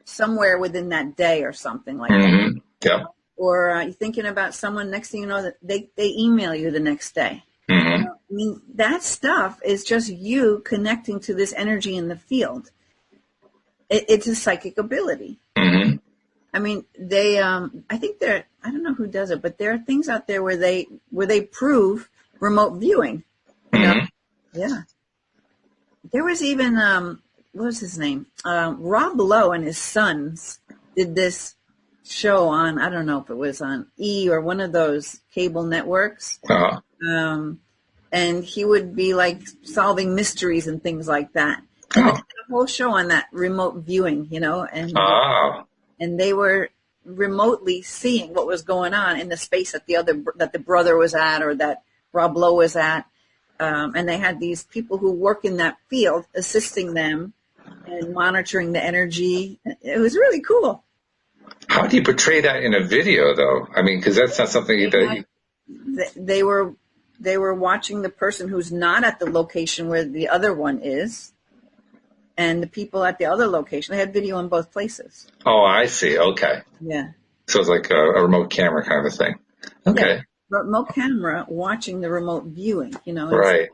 somewhere within that day or something like that? Yeah. Or you're thinking about someone, next thing you know, that they email you the next day. Mm-hmm. I mean, that stuff is just you connecting to this energy in the field. It's a psychic ability. Mm-hmm. I mean, they, I think I don't know who does it, but there are things out there where they prove remote viewing. Mm-hmm. Yeah. There was even, what was his name? Rob Lowe and his sons did this show on, I don't know if it was on E! Or one of those cable networks. Uh-huh. And he would be like solving mysteries and things like that. And they did a whole show on that remote viewing, and they were remotely seeing what was going on in the space that the brother was at, or that Rob Lowe was at. And they had these people who work in that field assisting them and monitoring the energy. It was really cool. How do you portray that in a video, though? I mean, because that's not something that they were watching the person who's not at the location where the other one is, and the people at the other location. They had video in both places. Oh, I see. Okay. Yeah. So it's like a remote camera kind of a thing. Okay. Yeah, remote camera watching the remote viewing. Right.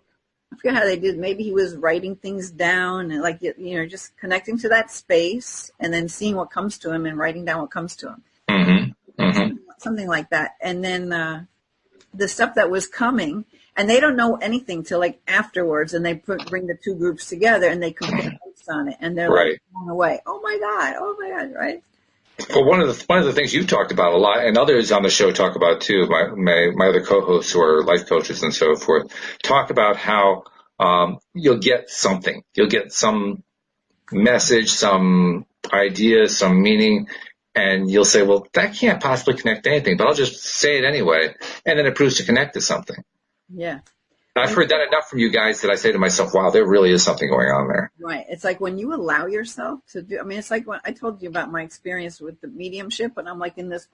I forget how they did. Maybe he was writing things down and just connecting to that space and then seeing what comes to him and writing down what comes to him. Mm-hmm. Mm-hmm. Something like that. And then the stuff that was coming, and they don't know anything till like afterwards, and they bring the two groups together and they compare notes on it, and they're like blown away. Oh my God, right? Well, one of the things you've talked about a lot, and others on the show talk about too, my other co-hosts who are life coaches and so forth, talk about how you'll get something. You'll get some message, some idea, some meaning, and you'll say, well, that can't possibly connect to anything, but I'll just say it anyway, and then it proves to connect to something. Yeah. I've heard that enough from you guys that I say to myself, wow, there really is something going on there. Right. It's like when you allow yourself to do, it's like when I told you about my experience with the mediumship, and I'm like in this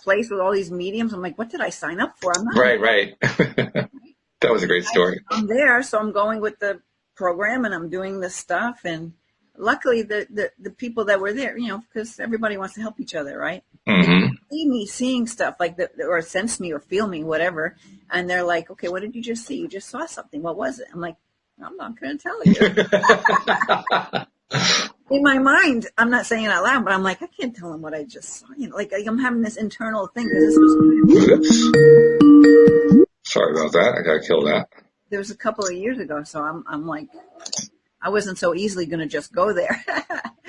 place with all these mediums. I'm like, what did I sign up for? I'm not. Right. That was a great story. I'm there, so I'm going with the program and I'm doing this stuff. And luckily the people that were there, because everybody wants to help each other, right? Mm-hmm. They see me seeing stuff like or sense me or feel me, whatever. And they're like, okay, what did you just see? You just saw something. What was it? I'm like, I'm not going to tell you. In my mind, I'm not saying it out loud, but I'm like, I can't tell them what I just saw. Like I'm having this internal thing. This was Sorry about that. I got to kill that. There was a couple of years ago, so I'm like, I wasn't so easily going to just go there.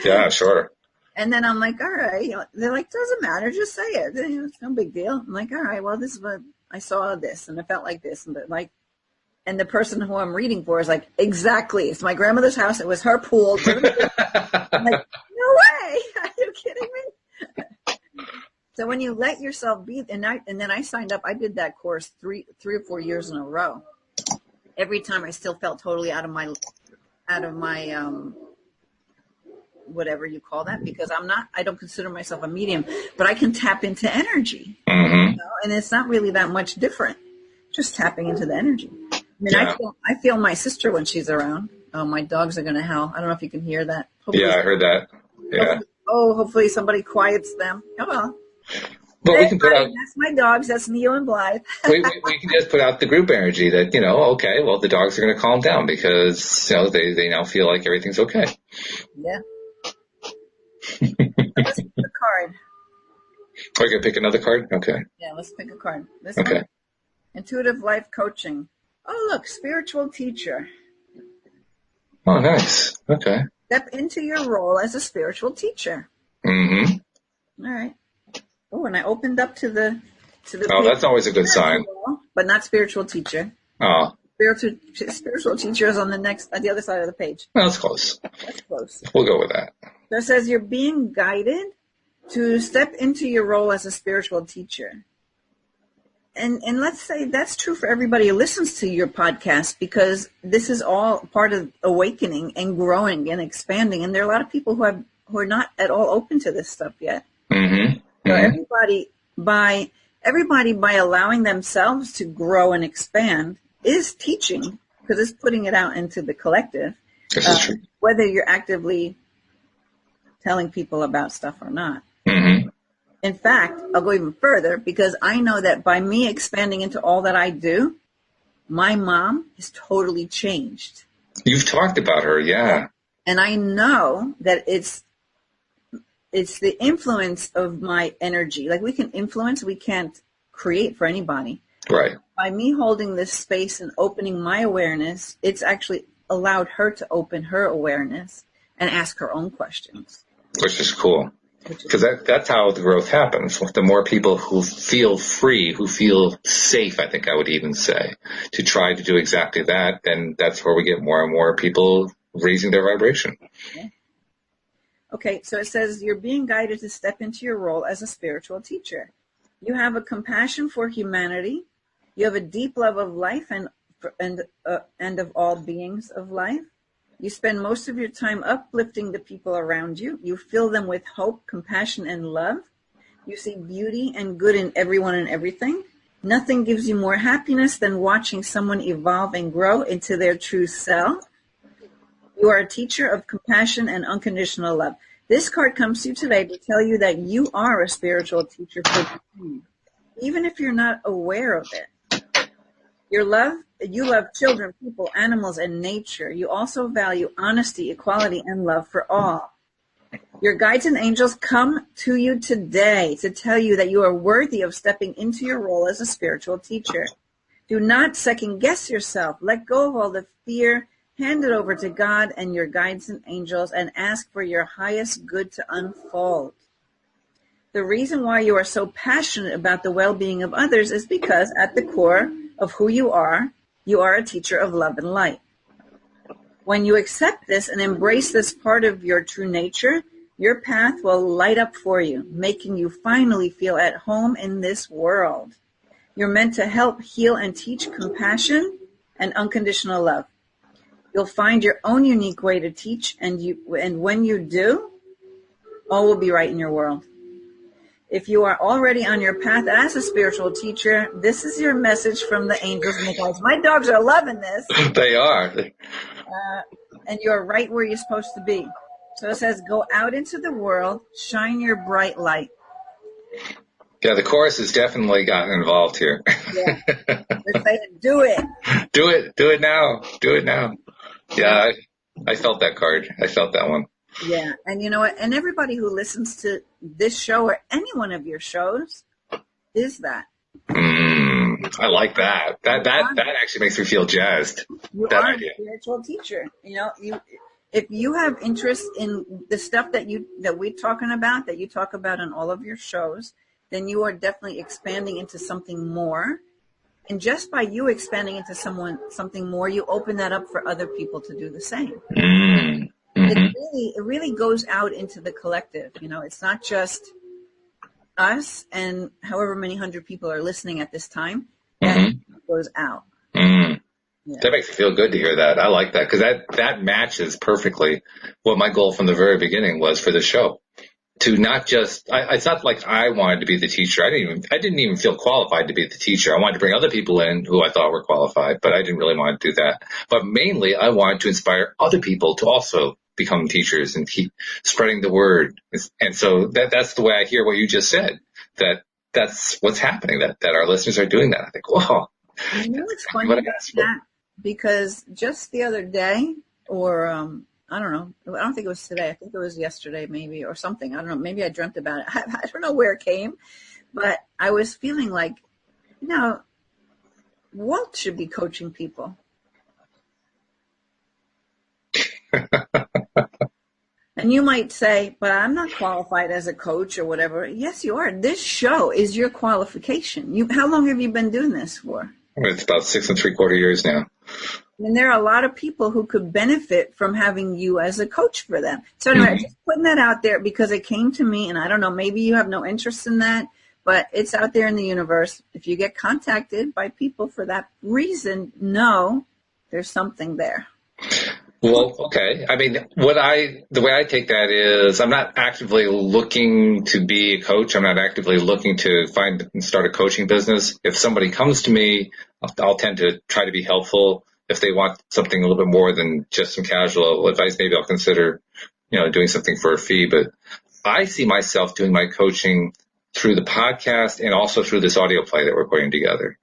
Yeah, sure. And then I'm like, all right. They're like, doesn't matter. Just say it. It's no big deal. I'm like, all right, well, this is what I saw this and I felt like this. And the person who I'm reading for is like, exactly. It's my grandmother's house. It was her pool. I'm like, no way. Are you kidding me? So when you let yourself be, and then I signed up, I did that course three or 4 years in a row. Every time I still felt totally out of my whatever you call that, because I don't consider myself a medium, but I can tap into energy. Mm-hmm. And it's not really that much different, just tapping into the energy. I feel my sister when she's around. Oh, my dogs are going to howl. I don't know if you can hear that. Hopefully, I heard that. Yeah. Hopefully somebody quiets them. Oh, well. Well, Hey, we can put out. that's my dogs. That's Neo and Blythe. We can just put out the group energy that, okay, well, the dogs are going to calm down because, they now feel like everything's okay. Yeah. So let's pick a card. Are you going to pick another card? Okay. Yeah, let's pick a card. This Okay. one? Intuitive life coaching. Oh, look, spiritual teacher. Oh, nice. Okay. Step into your role as a spiritual teacher. Mm-hmm. All right. Oh, and I opened up to the Oh, that's always a good sign. But not spiritual teacher. Oh. Spiritual teacher is on the other side of the page. Well, that's close. That's close. We'll go with that. So it says you're being guided to step into your role as a spiritual teacher. And let's say that's true for everybody who listens to your podcast, because this is all part of awakening and growing and expanding. And there are a lot of people who are not at all open to this stuff yet. Mm-hmm. So Mm-hmm. everybody by allowing themselves to grow and expand is teaching, because it's putting it out into the collective. This is true. Whether you're actively telling people about stuff or not. Mm-hmm. In fact, I'll go even further, because I know that by me expanding into all that I do, my mom is totally changed. You've talked about her, yeah. And I know that it's the influence of my energy. Like, we can influence, we can't create for anybody. Right. By me holding this space and opening my awareness, it's actually allowed her to open her awareness and ask her own questions. Which is cool. Because that's how the growth happens. The more people who feel free, who feel safe, I think I would even say, to try to do exactly that, then that's where we get more and more people raising their vibration. Yeah. Okay, so it says you're being guided to step into your role as a spiritual teacher. You have a compassion for humanity. You have a deep love of life and of all beings of life. You spend most of your time uplifting the people around you. You fill them with hope, compassion, and love. You see beauty and good in everyone and everything. Nothing gives you more happiness than watching someone evolve and grow into their true self. You are a teacher of compassion and unconditional love. This card comes to you today to tell you that you are a spiritual teacher for you, even if you're not aware of it. You love children, people, animals, and nature. You also value honesty, equality, and love for all. Your guides and angels come to you today to tell you that you are worthy of stepping into your role as a spiritual teacher. Do not second guess yourself. Let go of all the fear. Hand it over to God and your guides and angels and ask for your highest good to unfold. The reason why you are so passionate about the well-being of others is because at the core of who you are a teacher of love and light. When you accept this and embrace this part of your true nature, your path will light up for you, making you finally feel at home in this world. You're meant to help heal and teach compassion and unconditional love. You'll find your own unique way to teach, and when you do, all will be right in your world. If you are already on your path as a spiritual teacher, this is your message from the angels and the guides. My dogs are loving this. They are. And you're right where you're supposed to be. So it says, go out into the world, shine your bright light. Yeah, the chorus has definitely gotten involved here. Yeah. They're saying, do it. Do it. Do it now. Do it now. Yeah, I felt that card. I felt that one. Yeah, and you know what? And everybody who listens to this show or any one of your shows is that. I like that. That actually makes me feel jazzed. You that are idea. A spiritual teacher. You know, if you have interest in the stuff that we're talking about, that you talk about in all of your shows, then you are definitely expanding into something more. And just by you expanding into something more, you open that up for other people to do the same. Mm-hmm. It really goes out into the collective. You know, it's not just us and however many hundred people are listening at this time. That goes out. Mm-hmm. Yeah. That makes me feel good to hear that. I like that because that matches perfectly what my goal from the very beginning was for the show. To not just, it's not like I wanted to be the teacher. I didn't even feel qualified to be the teacher. I wanted to bring other people in who I thought were qualified, but I didn't really want to do that. But mainly I wanted to inspire other people to also become teachers and keep spreading the word. And so that's the way I hear what you just said, that that's what's happening, that our listeners are doing that. I think, whoa. You know, it's funny about that, because just the other day, or I don't know, I don't think it was today, I think it was yesterday maybe, or something. I don't know, maybe I dreamt about it. I don't know where it came, but I was feeling like, Walt should be coaching people. And you might say, but I'm not qualified as a coach or whatever. Yes, you are. This show is your qualification. How long have you been doing this for? It's about 6 3/4 years now. And there are a lot of people who could benefit from having you as a coach for them. So anyway, just putting that out there because it came to me, and I don't know, maybe you have no interest in that, but it's out there in the universe. If you get contacted by people for that reason, know there's something there. Well, okay. I mean, the way I take that is I'm not actively looking to be a coach. I'm not actively looking to find and start a coaching business. If somebody comes to me, I'll tend to try to be helpful. If they want something a little bit more than just some casual advice, maybe I'll consider, doing something for a fee. But I see myself doing my coaching through the podcast and also through this audio play that we're putting together.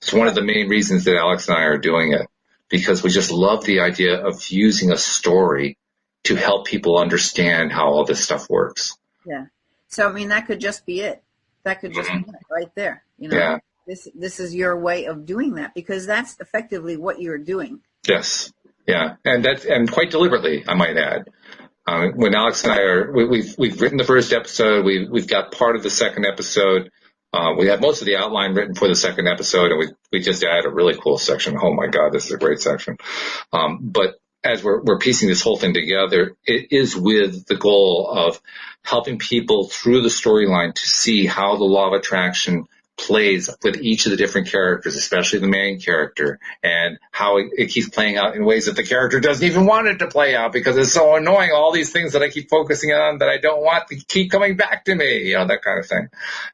It's one of the main reasons that Alyx and I are doing it, because we just love the idea of using a story to help people understand how all this stuff works. Yeah. So, I mean, that could just be it. That could just be it right there. Yeah. This is your way of doing that, because that's effectively what you're doing. Yes. Yeah. And quite deliberately, I might add. When Alyx and I we've written the first episode, we've got part of the second episode. We have most of the outline written for the second episode, and we just added a really cool section. Oh my God, this is a great section. But as we're piecing this whole thing together, it is with the goal of helping people through the storyline to see how the law of attraction plays with each of the different characters, especially the main character, and how it keeps playing out in ways that the character doesn't even want it to play out because it's so annoying. All these things that I keep focusing on that I don't want to keep coming back to me, that kind of thing.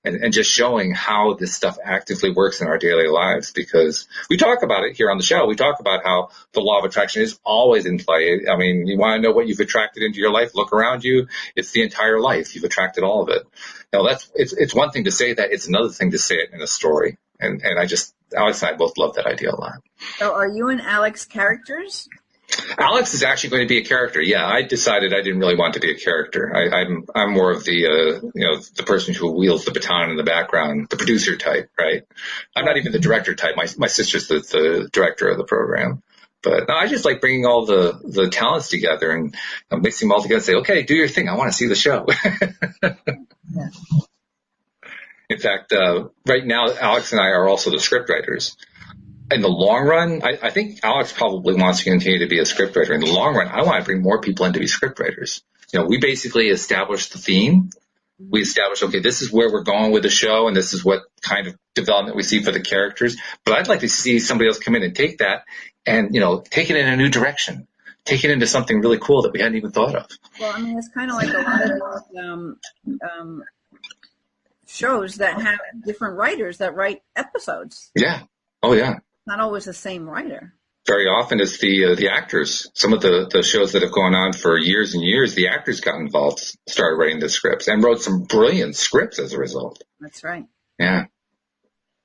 And just showing how this stuff actively works in our daily lives, because we talk about it here on the show. We talk about how the law of attraction is always in play. I mean, you want to know what you've attracted into your life? Look around you. It's the entire life. You've attracted all of it. It's one thing to say that. It's another thing to say it in a story. And Alyx and I both love that idea a lot. So are you and Alyx characters? Alyx is actually going to be a character. Yeah, I decided I didn't really want to be a character. I'm more of the person who wields the baton in the background, the producer type, right? I'm not even the director type. My sister's the director of the program. But no, I just like bringing all the talents together and mixing them all together and say, okay, do your thing. I want to see the show. Yeah. In fact, right now, Alyx and I are also the script writers. In the long run, I think Alyx probably wants to continue to be a script writer. In the long run, I want to bring more people in to be script writers. We basically established the theme. We established, okay, this is where we're going with the show, and this is what kind of development we see for the characters. But I'd like to see somebody else come in and take that and, take it in a new direction. Take it into something really cool that we hadn't even thought of. Well, I mean, it's kind of like a lot of shows that have different writers that write episodes. Yeah. Oh, yeah. Not always the same writer. Very often it's the actors. Some of the shows that have gone on for years and years, the actors got involved, started writing the scripts, and wrote some brilliant scripts as a result. That's right. Yeah.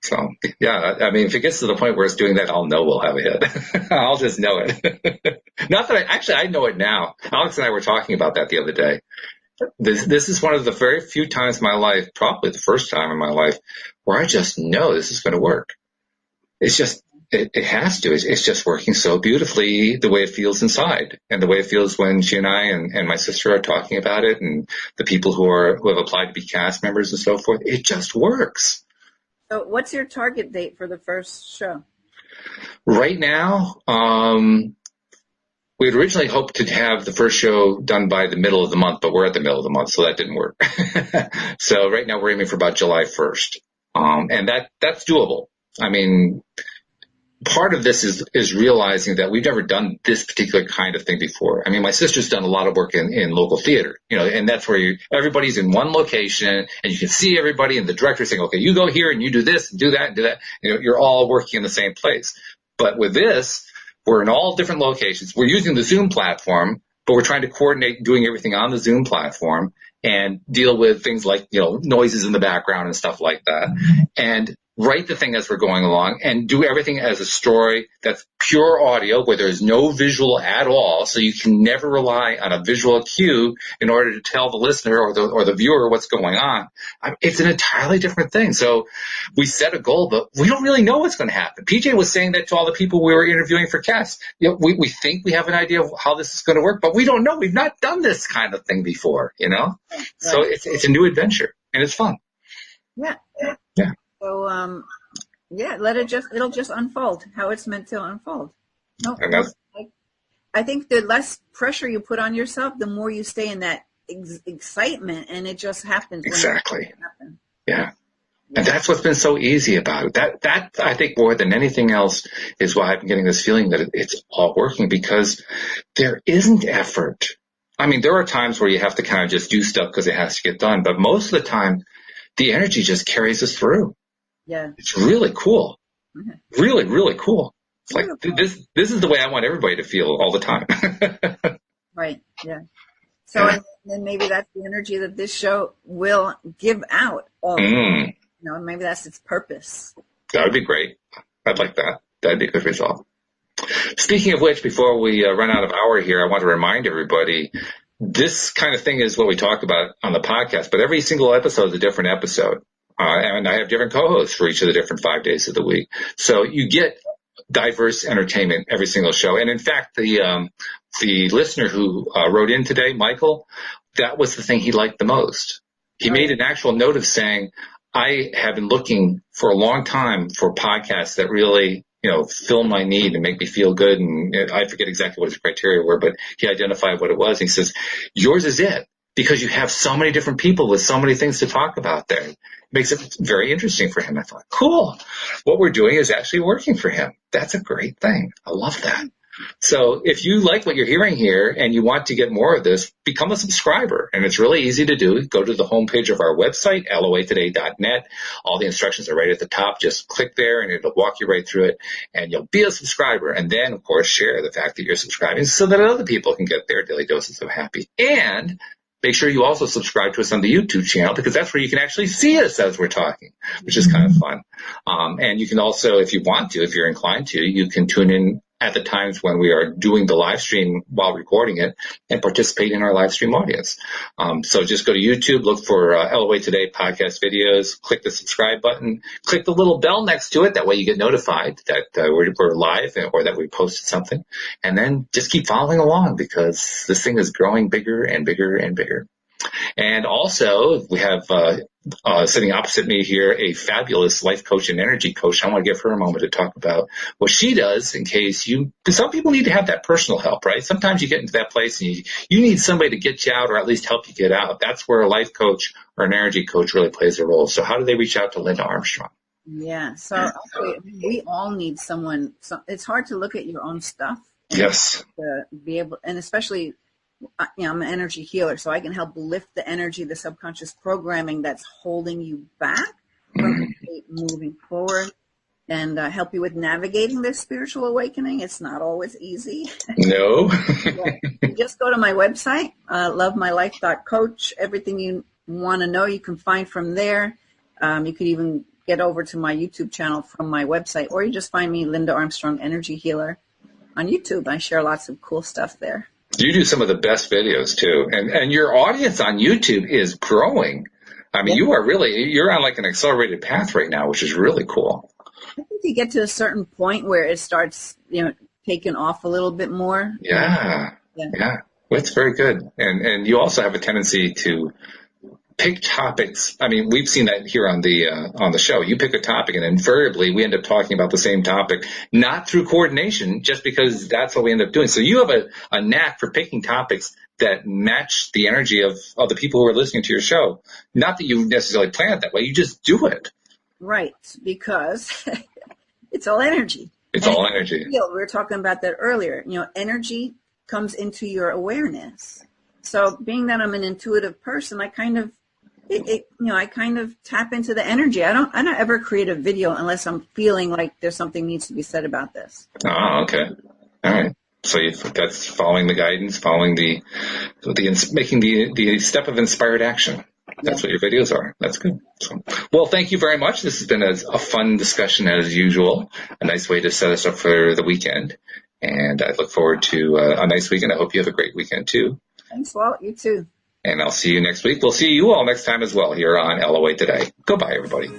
So, yeah, I mean, if it gets to the point where it's doing that, I'll know we'll have a hit. I'll just know it. Not that I know it now. Alyx and I were talking about that the other day. This is one of the very few times in my life, probably the first time in my life, where I just know this is going to work. It's just, it has to. It's just working so beautifully the way it feels inside, and the way it feels when she and I and my sister are talking about it, and the people who have applied to be cast members and so forth. It just works. So what's your target date for the first show? Right now, we had originally hoped to have the first show done by the middle of the month, but we're at the middle of the month, so that didn't work. So right now we're aiming for about July 1st. And that's doable. I mean, part of this is realizing that we've never done this particular kind of thing before. I mean, my sister's done a lot of work in local theater, and that's where everybody's in one location and you can see everybody, and the director's saying, okay, you go here and you do this and do that and do that. You're all working in the same place. But with this, we're in all different locations. We're using the Zoom platform, but we're trying to coordinate doing everything on the Zoom platform. and deal with things like, noises in the background and stuff like that. And write the thing as we're going along and do everything as a story that's pure audio where there's no visual at all. So you can never rely on a visual cue in order to tell the listener or the viewer what's going on. It's an entirely different thing. So we set a goal, but we don't really know what's going to happen. PJ was saying that to all the people we were interviewing for guests. We think we have an idea of how this is going to work, but we don't know. We've not done this kind of thing before, So it's a new adventure and it's fun. Yeah. Yeah. So, it'll just unfold how it's meant to unfold. No, I think the less pressure you put on yourself, the more you stay in that excitement, and it just happens. Exactly. Yeah. And that's what's been so easy about it. That I think more than anything else is why I've been getting this feeling that it's all working, because there isn't effort. I mean, there are times where you have to kind of just do stuff because it has to get done, but most of the time, the energy just carries us through. Yeah. It's really cool. Mm-hmm. Really, really cool. It's like, this is the way I want everybody to feel all the time. Right. Yeah. So then maybe that's the energy that this show will give out. Maybe that's its purpose. That would be great. I'd like that. That'd be a good result. Speaking of which, before we run out of hour here, I want to remind everybody, this kind of thing is what we talk about on the podcast, but every single episode is a different episode. And I have different co-hosts for each of the different 5 days of the week. So you get diverse entertainment every single show. And in fact, the listener who wrote in today, Michael, that was the thing he liked the most. He made an actual note of saying, I have been looking for a long time for podcasts that really, fill my need and make me feel good. And I forget exactly what his criteria were, but he identified what it was. And he says, yours is it, because you have so many different people with so many things to talk about there. It makes it very interesting for him. I thought, cool. What we're doing is actually working for him. That's a great thing. I love that. So if you like what you're hearing here and you want to get more of this, become a subscriber. And it's really easy to do. Go to the homepage of our website, loatoday.net. All the instructions are right at the top. Just click there and it'll walk you right through it. And you'll be a subscriber. And then, of course, share the fact that you're subscribing so that other people can get their daily doses of happy. And make sure you also subscribe to us on the YouTube channel, because that's where you can actually see us as we're talking, which is kind of fun. And you can also, if you want to, if you're inclined to, you can tune in at the times when we are doing the live stream while recording it and participate in our live stream audience. So just go to YouTube, look for LOA Today podcast videos, click the subscribe button, click the little bell next to it. That way you get notified that we're live or that we posted something. And then just keep following along, because this thing is growing bigger and bigger and bigger. And also, we have sitting opposite me here a fabulous life coach and energy coach. I want to give her a moment to talk about what she does in case because some people need to have that personal help, right? Sometimes you get into that place and you need somebody to get you out or at least help you get out. That's where a life coach or an energy coach really plays a role. So how do they reach out to Linda Armstrong? Yeah, so we all need someone. So it's hard to look at your own stuff. Yes. To be able, and especially, I'm an energy healer, so I can help lift the energy, the subconscious programming that's holding you back from moving forward, and help you with navigating this spiritual awakening. It's not always easy. No. You just go to my website, lovemylife.coach. Everything you want to know, you can find from there. You could even get over to my YouTube channel from my website, or you just find me, Linda Armstrong Energy Healer, on YouTube. I share lots of cool stuff there. You do some of the best videos too, and your audience on YouTube is growing. I mean, you're on like an accelerated path right now, which is really cool. I think you get to a certain point where it starts, taking off a little bit more. Yeah. Well, it's very good, and you also have a tendency to pick topics. I mean, we've seen that here on the show. You pick a topic, and invariably we end up talking about the same topic, not through coordination, just because that's what we end up doing. So you have a knack for picking topics that match the energy of the people who are listening to your show. Not that you necessarily plan it that way. You just do it. Right, because it's all energy. It's all energy. We were talking about that earlier. Energy comes into your awareness. So being that I'm an intuitive person, I kind of tap into the energy. I don't ever create a video unless I'm feeling like there's something needs to be said about this. Oh, okay. All right. So that's following the guidance, following making the step of inspired action. That's what your videos are. That's good. So, well, thank you very much. This has been a fun discussion as usual. A nice way to set us up for the weekend. And I look forward to a nice weekend. I hope you have a great weekend too. Thanks, Walt. You too. And I'll see you next week. We'll see you all next time as well here on LOA Today. Goodbye, everybody.